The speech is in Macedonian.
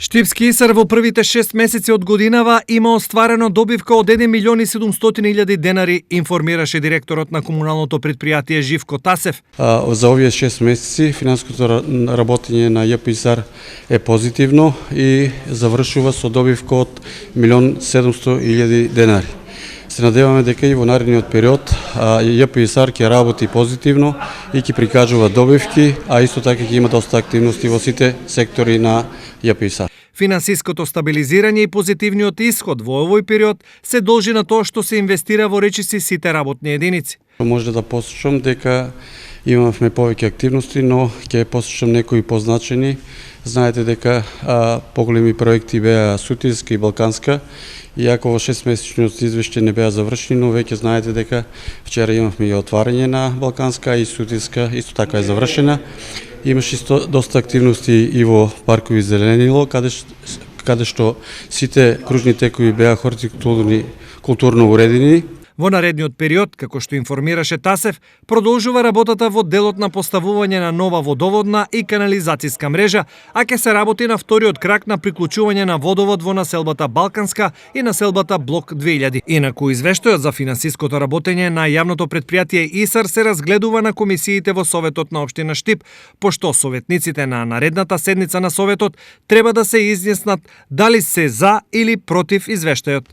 Штипски Исар во првите 6 месеци од годинава има остварено добивка од 1.700.000 денари, информираше директорот на комуналното предпријатие Живко Тасев. За овие 6 месеци финансиското работење на ЈП Исар е позитивно и завршува со добивка од 1.700.000 денари. Се надеваме дека и во наредниот период ЈП Исар ќе работи позитивно и ќе прикажува добивки, а исто така ќе има доста активности во сите сектори на ЈП Исар. Финансиското стабилизирање и позитивниот исход во овој период се должи на тоа што се инвестира во речиси сите работни единици. Може да посочам дека имавме повеќе активности, но ќе посочам некои позначени. Знаете дека поголеми проекти беа Сутиска и Балканска, иако во 6-месечниот извештај не беа завршени, но веќе знаете дека вчера имавме и отварање на Балканска и Сутиска, исто така е завршена. Имаше доста активности и во паркови зеленило, каде што сите кружни текови беа културно уредени. Во наредниот период, како што информираше Тасев, продолжува работата во делот на поставување на нова водоводна и канализацијска мрежа, а ќе се работи на вториот крак на приклучување на водовод во населбата Балканска и населбата Блок 2000. Инаку извештајот за финансиското работење на јавното предпријатие ИСАР се разгледува на комисиите во Советот на општина Штип, пошто советниците на наредната седница на Советот треба да се изјаснат дали се за или против извештајот.